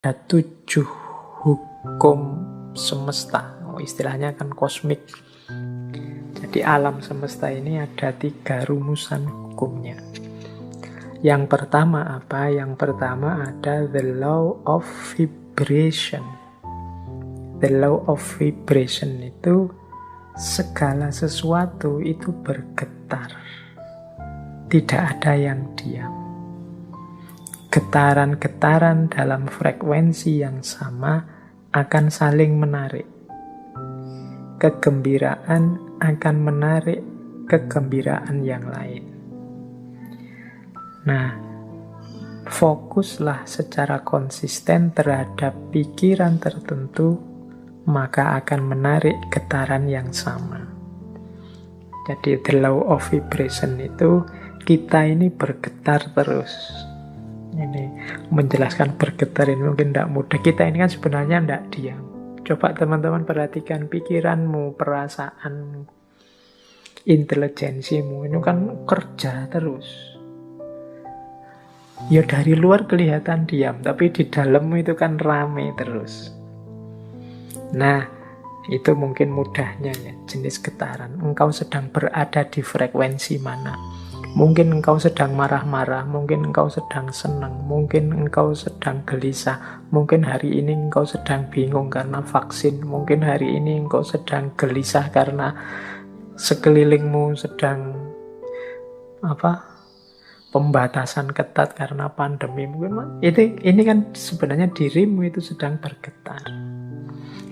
Ada 7 hukum semesta. Istilahnya kan kosmik. Jadi alam semesta ini ada 3 rumusan hukumnya. Yang pertama apa? Yang pertama ada the law of vibration. The law of vibration itu segala sesuatu itu bergetar. Tidak ada yang diam. Getaran-getaran dalam frekuensi yang sama akan saling menarik. Kegembiraan akan menarik kegembiraan yang lain. Nah, fokuslah secara konsisten terhadap pikiran tertentu, maka akan menarik getaran yang sama. Jadi the law of vibration itu kita ini bergetar terus. Ini menjelaskan bergetar ini mungkin tidak mudah. Kita ini kan sebenarnya tidak diam. Coba teman-teman perhatikan pikiranmu, perasaanmu, intelijensimu. Ini kan kerja terus. Ya dari luar kelihatan diam, tapi di dalammu itu kan rame terus. Nah, itu mungkin mudahnya ya, jenis getaran. Engkau sedang berada di frekuensi mana? Mungkin engkau sedang marah-marah, mungkin engkau sedang senang, mungkin engkau sedang gelisah, mungkin hari ini engkau sedang bingung karena vaksin, mungkin hari ini engkau sedang gelisah karena sekelilingmu sedang pembatasan ketat karena pandemi. Mungkin ini kan sebenarnya dirimu itu sedang bergetar.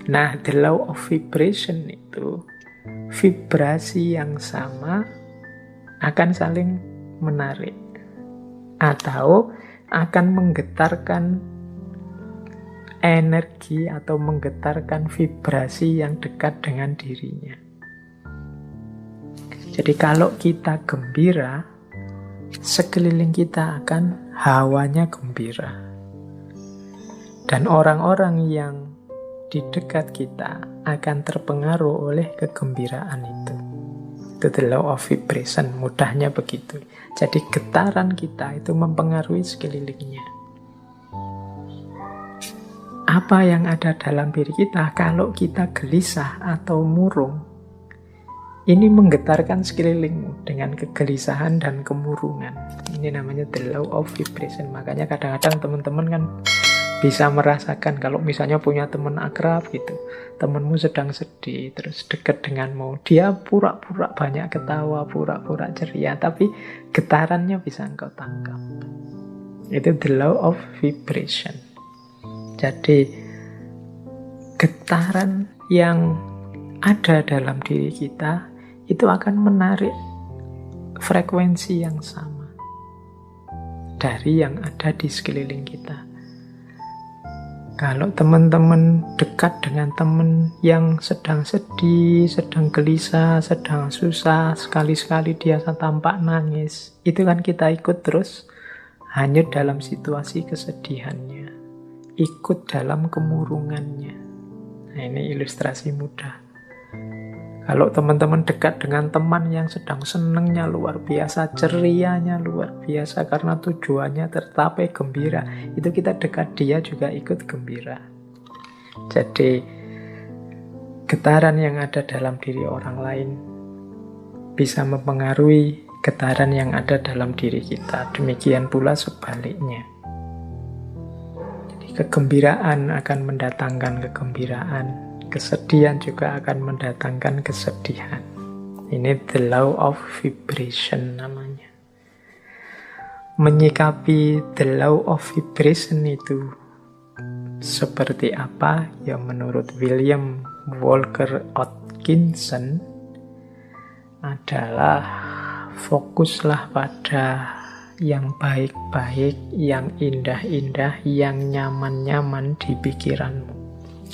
Nah, the law of vibration itu vibrasi yang sama akan saling menarik atau akan menggetarkan energi atau menggetarkan vibrasi yang dekat dengan dirinya. Jadi kalau kita gembira, sekeliling kita akan hawanya gembira. Dan orang-orang yang di dekat kita akan terpengaruh oleh kegembiraan itu. Itu the law of vibration, mudahnya begitu. Jadi getaran kita itu mempengaruhi sekelilingnya. Apa yang ada dalam diri kita kalau kita gelisah atau murung, ini menggetarkan sekelilingmu dengan kegelisahan dan kemurungan. Ini namanya the law of vibration. Makanya kadang-kadang teman-teman kan bisa merasakan kalau misalnya punya teman akrab gitu, temanmu sedang sedih, terus dekat denganmu, dia pura-pura banyak ketawa, pura-pura ceria, tapi getarannya bisa engkau tangkap. Itu the law of vibration. Jadi getaran yang ada dalam diri kita itu akan menarik frekuensi yang sama dari yang ada di sekeliling kita. Kalau teman-teman dekat dengan teman yang sedang sedih, sedang gelisah, sedang susah, sekali-sekali dia tampak nangis, itu kan kita ikut terus hanyut dalam situasi kesedihannya, ikut dalam kemurungannya. Nah, ini ilustrasi mudah. Kalau teman-teman dekat dengan teman yang sedang senangnya luar biasa, cerianya luar biasa karena tujuannya tercapai gembira, itu kita dekat dia juga ikut gembira. Jadi getaran yang ada dalam diri orang lain bisa mempengaruhi getaran yang ada dalam diri kita. Demikian pula sebaliknya. Jadi kegembiraan akan mendatangkan kegembiraan. Kesedihan juga akan mendatangkan kesedihan. Ini the law of vibration namanya. Menyikapi the law of vibration itu seperti apa? Ya menurut William Walker Atkinson adalah fokuslah pada yang baik-baik, yang indah-indah, yang nyaman-nyaman di pikiranmu.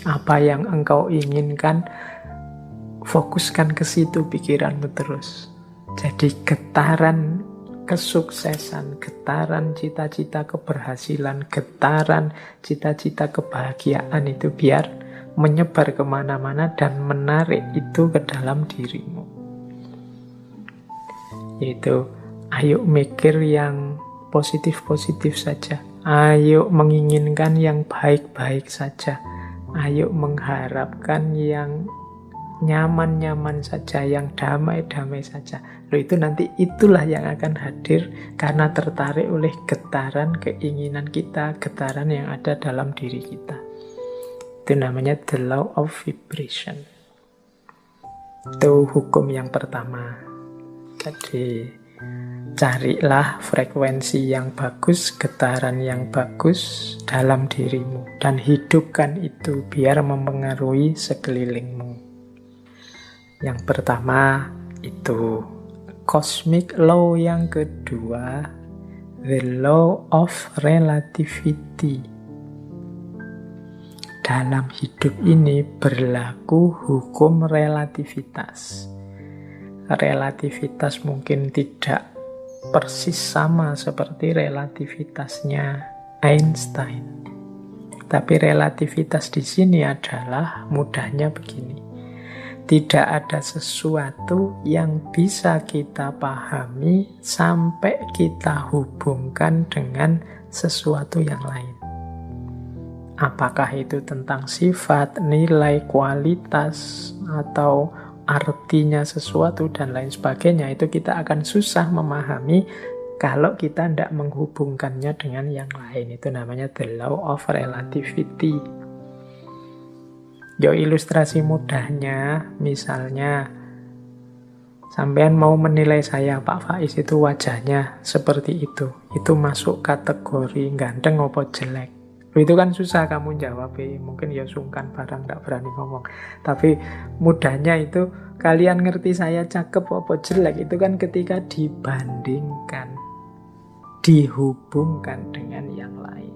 Apa yang engkau inginkan, fokuskan ke situ pikiranmu terus. Jadi getaran kesuksesan, getaran cita-cita keberhasilan, getaran cita-cita kebahagiaan itu biar menyebar kemana-mana dan menarik itu ke dalam dirimu. Yaitu, ayo mikir yang positif-positif saja. Ayo menginginkan yang baik-baik saja. Ayo mengharapkan yang nyaman-nyaman saja, yang damai-damai saja. Loh, itu nanti itulah yang akan hadir karena tertarik oleh getaran keinginan kita, getaran yang ada dalam diri kita. Itu namanya the law of vibration. Itu hukum yang pertama. Jadi carilah frekuensi yang bagus, getaran yang bagus dalam dirimu, dan hidupkan itu biar mempengaruhi sekelilingmu. Yang pertama itu cosmic law, yang kedua the law of relativity. Dalam hidup ini berlaku hukum relativitas. Relativitas mungkin tidak persis sama seperti relativitasnya Einstein. Tapi relativitas di sini adalah mudahnya begini. Tidak ada sesuatu yang bisa kita pahami sampai kita hubungkan dengan sesuatu yang lain. Apakah itu tentang sifat, nilai, kualitas, atau artinya sesuatu dan lain sebagainya, itu kita akan susah memahami kalau kita tidak menghubungkannya dengan yang lain. Itu namanya the law of relativity. Ilustrasi mudahnya, misalnya sampean mau menilai saya, Pak Faiz itu wajahnya seperti itu masuk kategori ganteng apa jelek? Itu kan susah kamu jawab, mungkin ya sungkan barang, tidak berani ngomong. Tapi mudahnya itu, kalian ngerti saya cakep apa jelek, itu kan ketika dibandingkan, dihubungkan dengan yang lain.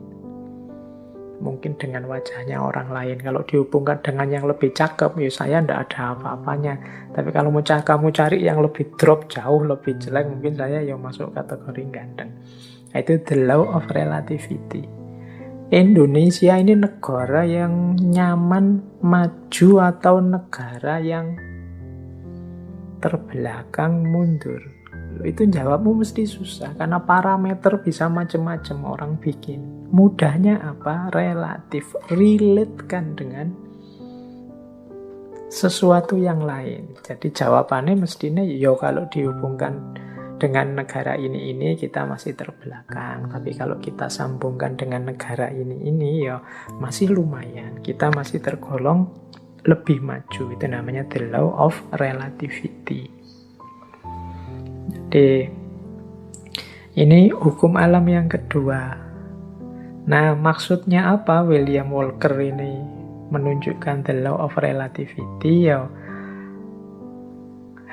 Mungkin dengan wajahnya orang lain, kalau dihubungkan dengan yang lebih cakep, ya saya tidak ada apa-apanya. Tapi kalau kamu cari yang lebih drop, jauh lebih jelek, mungkin saya ya masuk kategori ganteng. Itu the law of relativity. Indonesia ini negara yang nyaman, maju, atau negara yang terbelakang, mundur? Itu jawabmu mesti susah, karena parameter bisa macam-macam orang bikin. Mudahnya apa? Relatif, relate-kan dengan sesuatu yang lain. Jadi jawabannya mestinya, kalau dihubungkan dengan negara ini kita masih terbelakang. Tapi kalau kita sambungkan dengan negara ini ya masih lumayan. Kita masih tergolong lebih maju. Itu namanya the law of relativity. Jadi ini hukum alam yang kedua. Nah, maksudnya apa William Walker ini menunjukkan the law of relativity? Ya,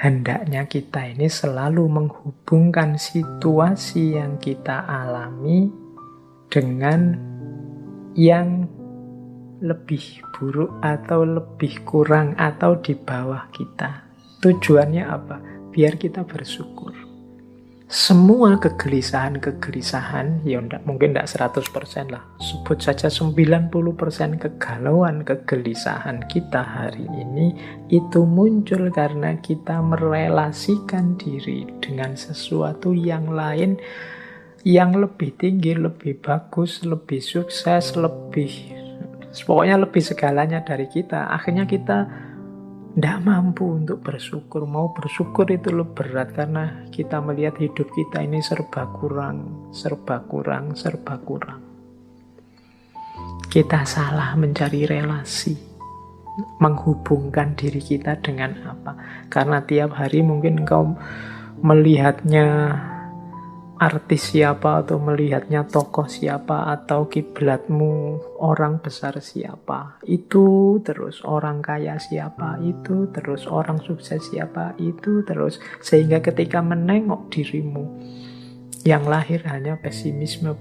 hendaknya kita ini selalu menghubungkan situasi yang kita alami dengan yang lebih buruk atau lebih kurang atau di bawah kita. Tujuannya apa? Biar kita bersyukur. Semua kegelisahan, ya mungkin tidak 100% lah, sebut saja 90% kegalauan, kegelisahan kita hari ini itu muncul karena kita merelasikan diri dengan sesuatu yang lain, yang lebih tinggi, lebih bagus, lebih sukses, pokoknya lebih segalanya dari kita. Akhirnya kita tidak mampu untuk bersyukur. Mau bersyukur itu lebih berat karena kita melihat hidup kita ini serba kurang. Kita salah mencari relasi, menghubungkan diri kita dengan apa. Karena tiap hari mungkin engkau melihatnya artis siapa, atau melihatnya tokoh siapa, atau kiblatmu orang besar siapa, itu terus orang kaya siapa, itu terus orang sukses siapa, itu terus, sehingga ketika menengok dirimu yang lahir hanya pesimisme,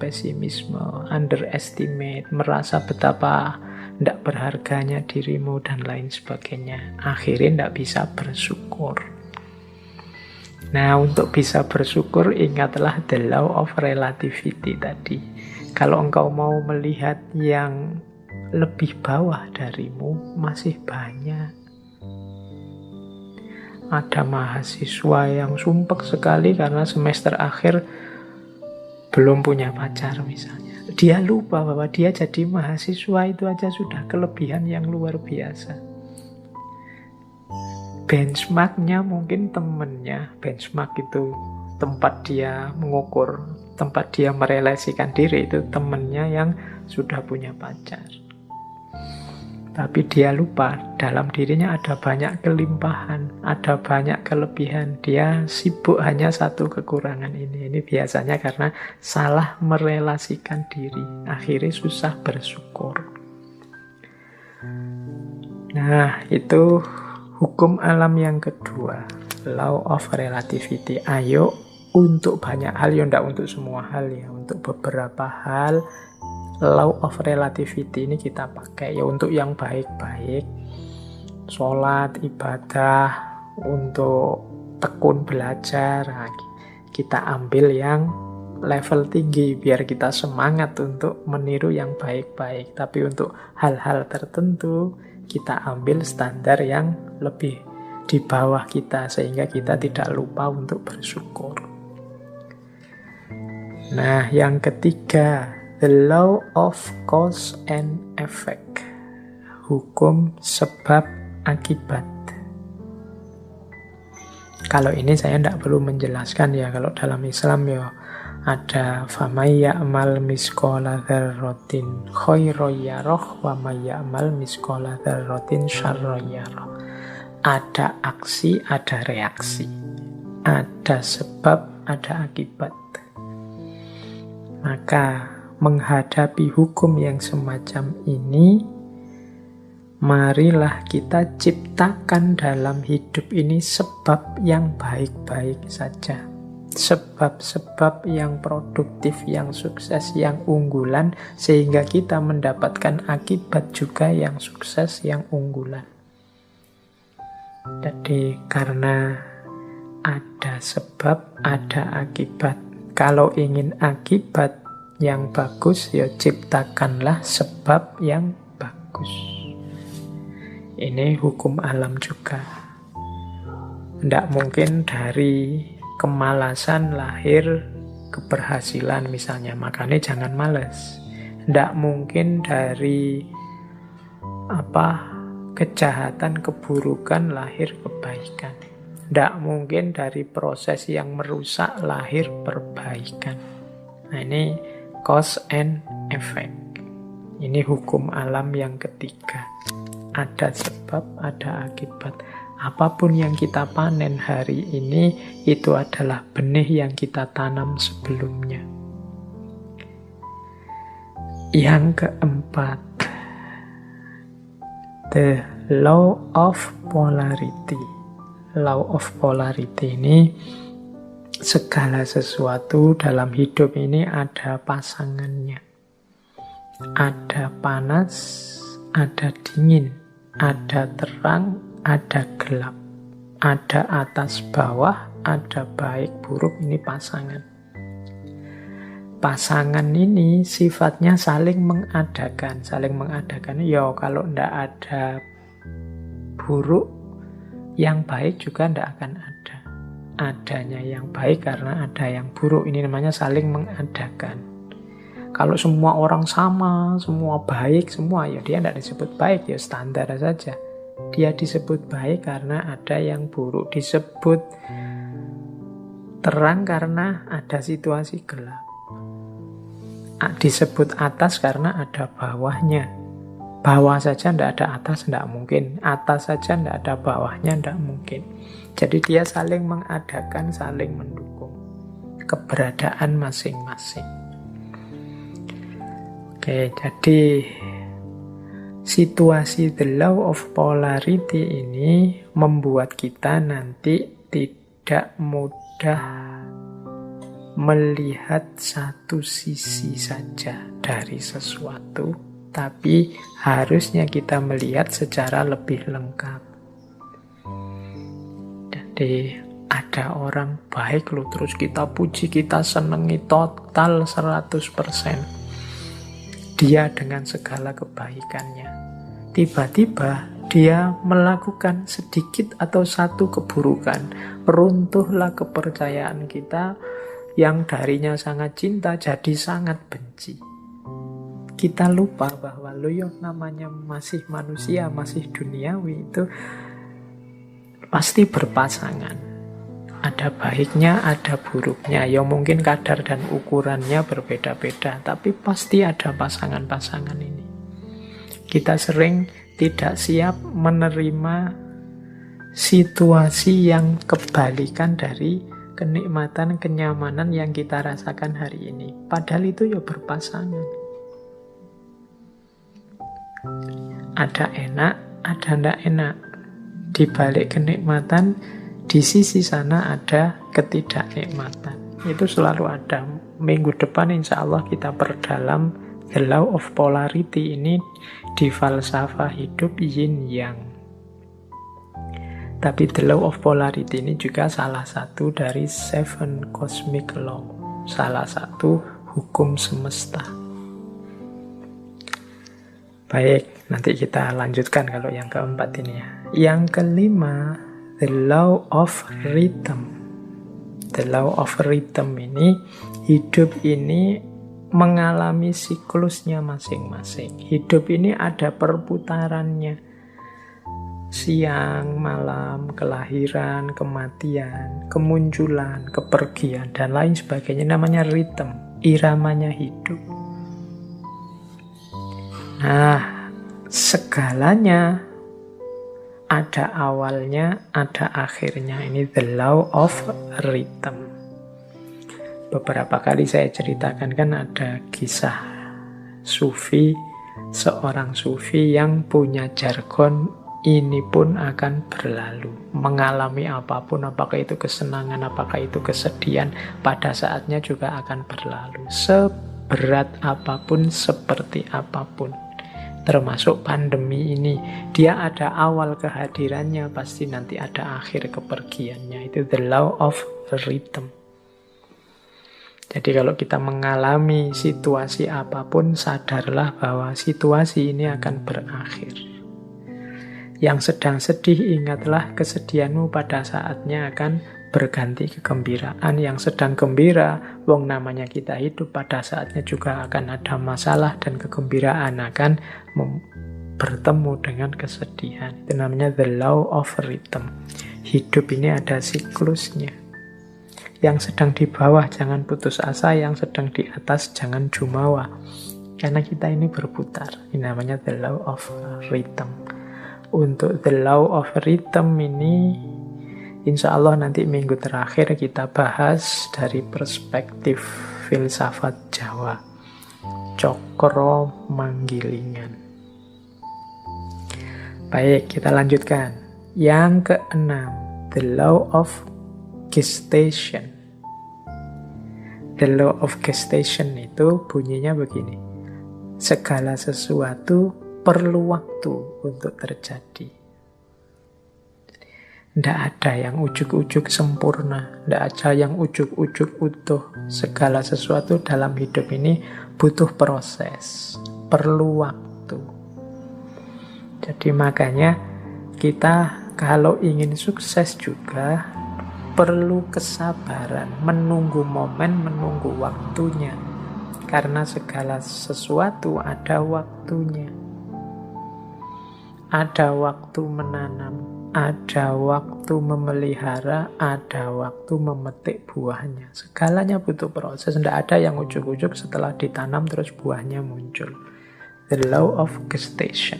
underestimate, merasa betapa tidak berharganya dirimu dan lain sebagainya, akhirnya tidak bisa bersyukur. Nah, untuk bisa bersyukur, ingatlah the law of relativity tadi. Kalau engkau mau melihat yang lebih bawah darimu, masih banyak. Ada mahasiswa yang sumpek sekali karena semester akhir belum punya pacar misalnya. Dia lupa bahwa dia jadi mahasiswa itu aja sudah kelebihan yang luar biasa. Benchmarknya mungkin temennya. Benchmark itu tempat dia mengukur, tempat dia merelasikan diri, itu temennya yang sudah punya pacar. Tapi dia lupa, dalam dirinya ada banyak kelimpahan, ada banyak kelebihan. Dia sibuk hanya satu kekurangan ini. Ini biasanya karena salah merelasikan diri. Akhirnya susah bersyukur. Nah, itu hukum alam yang kedua. Law of relativity. Ayo, untuk banyak hal, ya enggak untuk semua hal ya. Untuk beberapa hal, law of relativity ini kita pakai ya untuk yang baik-baik, sholat, ibadah, untuk tekun belajar. Nah, kita ambil yang level tinggi biar kita semangat untuk meniru yang baik-baik. Tapi untuk hal-hal tertentu kita ambil standar yang lebih di bawah kita sehingga kita tidak lupa untuk bersyukur. Nah, yang ketiga, the law of cause and effect. Hukum sebab akibat. Kalau ini saya tidak perlu menjelaskan ya. Kalau dalam Islam ya ada famay ya'mal misqala dzarratin khairan yarah wa may ya'mal misqala dzarratin syarran yarah. Ada aksi, ada reaksi. Ada sebab, ada akibat. Maka menghadapi hukum yang semacam ini, marilah kita ciptakan dalam hidup ini sebab yang baik-baik saja. Sebab-sebab yang produktif, yang sukses, yang unggulan, sehingga kita mendapatkan akibat juga yang sukses, yang unggulan. Jadi karena ada sebab, ada akibat. Kalau ingin akibat yang bagus, ya ciptakanlah sebab yang bagus. Ini hukum alam juga. Tidak mungkin dari kemalasan lahir keberhasilan misalnya, makanya jangan malas. Tidak mungkin dari kejahatan, keburukan lahir kebaikan. Tidak mungkin dari proses yang merusak lahir perbaikan. Nah, ini cause and effect. Ini hukum alam yang ketiga. Ada sebab, ada akibat. Apapun yang kita panen hari ini, itu adalah benih yang kita tanam sebelumnya. Yang keempat, the law of polarity. Law of polarity ini, segala sesuatu dalam hidup ini ada pasangannya. Ada panas, ada dingin, ada terang, ada gelap. Ada atas bawah, ada baik buruk, ini pasangan. Pasangan ini sifatnya saling mengadakan. Saling mengadakan, ya kalau tidak ada buruk, yang baik juga tidak akan ada. Adanya yang baik karena ada yang buruk. Ini namanya saling mengadakan. Kalau semua orang sama, semua baik, semua, ya dia tidak disebut baik, ya standar saja. Dia disebut baik karena ada yang buruk. Disebut terang karena ada situasi gelap. Disebut atas karena ada bawahnya. Bawah saja tidak ada atas, tidak mungkin. Atas saja tidak ada bawahnya, tidak mungkin. Jadi dia saling mengadakan, saling mendukung keberadaan masing-masing. Oke, jadi situasi the law of polarity ini membuat kita nanti tidak mudah melihat satu sisi saja dari sesuatu, tapi harusnya kita melihat secara lebih lengkap. Jadi ada orang baik loh, terus kita puji, kita senangi total 100%. Dia dengan segala kebaikannya. Tiba-tiba dia melakukan sedikit atau satu keburukan. Runtuhlah kepercayaan kita yang darinya sangat cinta jadi sangat benci. kita lupa bahwa lo yang namanya masih manusia, masih duniawi itu pasti berpasangan. Ada baiknya, ada buruknya. Ya mungkin kadar dan ukurannya berbeda-beda, tapi pasti ada pasangan-pasangan ini. Kita sering tidak siap menerima situasi yang kebalikan dari kenikmatan, kenyamanan yang kita rasakan hari ini. Padahal itu ya berpasangan. Ada enak, ada tidak enak. Di balik kenikmatan, di sisi sana ada ketidaknikmatan. Itu selalu ada. Minggu depan insya Allah kita perdalam the law of polarity ini di falsafah hidup yin yang. Tapi the law of polarity ini juga salah satu dari 7 cosmic law. Salah satu hukum semesta. Baik, nanti kita lanjutkan kalau yang keempat ini ya. Yang kelima, the law of rhythm. The law of rhythm ini, hidup ini mengalami siklusnya masing-masing. Hidup ini ada perputarannya. Siang, malam, kelahiran, kematian, kemunculan, kepergian, dan lain sebagainya. Namanya rhythm, iramanya hidup. Nah, segalanya ada awalnya, ada akhirnya. Ini the law of rhythm. Beberapa kali saya ceritakan kan ada kisah sufi, seorang sufi yang punya jargon, ini pun akan berlalu. Mengalami apapun, apakah itu kesenangan, apakah itu kesedihan, pada saatnya juga akan berlalu. Seberat apapun, seperti apapun. Termasuk pandemi ini, dia ada awal kehadirannya, pasti nanti ada akhir kepergiannya. Itu the law of rhythm. Jadi kalau kita mengalami situasi apapun, sadarlah bahwa situasi ini akan berakhir. Yang sedang sedih, ingatlah kesedihanmu pada saatnya akan berganti kegembiraan. Yang sedang gembira, wong namanya kita hidup, pada saatnya juga akan ada masalah dan kegembiraan akan bertemu dengan kesedihan. Itu namanya the law of rhythm. Hidup ini ada siklusnya. Yang sedang di bawah jangan putus asa, yang sedang di atas jangan jumawa. Karena kita ini berputar. Ini namanya the law of rhythm. Untuk the law of rhythm ini, insya Allah nanti minggu terakhir kita bahas dari perspektif filsafat Jawa. Cokro Manggilingan. Baik, kita lanjutkan. Yang keenam, the law of gestation. The law of gestation itu bunyinya begini. Segala sesuatu perlu waktu untuk terjadi. Tidak ada yang ujuk-ujuk sempurna, tidak ada yang ujuk-ujuk utuh. Segala sesuatu dalam hidup ini butuh proses, perlu waktu. Jadi makanya kita kalau ingin sukses juga perlu kesabaran, menunggu momen, menunggu waktunya. Karena segala sesuatu ada waktunya. Ada waktu menanam, ada waktu memelihara, ada waktu memetik buahnya. Segalanya butuh proses. Tidak ada yang ujuk-ujuk setelah ditanam terus buahnya muncul. The law of gestation.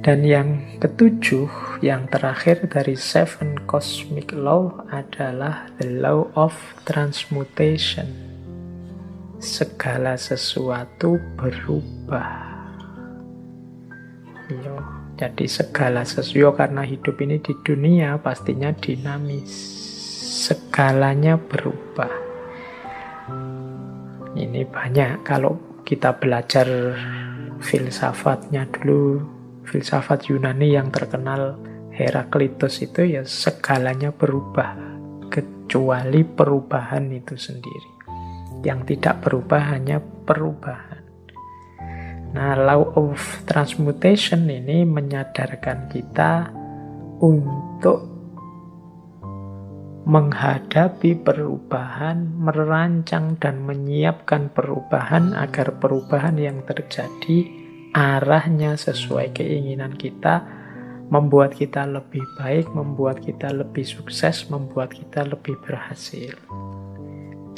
Dan yang ketujuh, yang terakhir dari 7 cosmic law adalah the law of transmutation. Segala sesuatu berubah. Jadi segala sesuatu, karena hidup ini di dunia pastinya dinamis. Segalanya berubah. Ini banyak kalau kita belajar filsafatnya dulu, filsafat Yunani yang terkenal Heraklitus itu ya segalanya berubah, kecuali perubahan itu sendiri. Yang tidak berubah hanya perubahan. Nah, law of transmutation ini menyadarkan kita untuk menghadapi perubahan, merancang dan menyiapkan perubahan agar perubahan yang terjadi arahnya sesuai keinginan kita, membuat kita lebih baik, membuat kita lebih sukses, membuat kita lebih berhasil.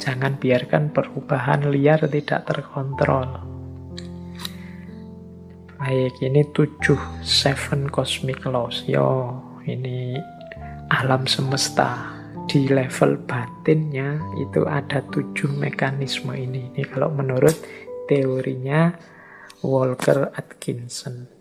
Jangan biarkan perubahan liar tidak terkontrol. Baik, ini 7 cosmic laws. Ini alam semesta. Di level batinnya itu ada 7 mekanisme ini. Ini kalau menurut teorinya Walker Atkinson.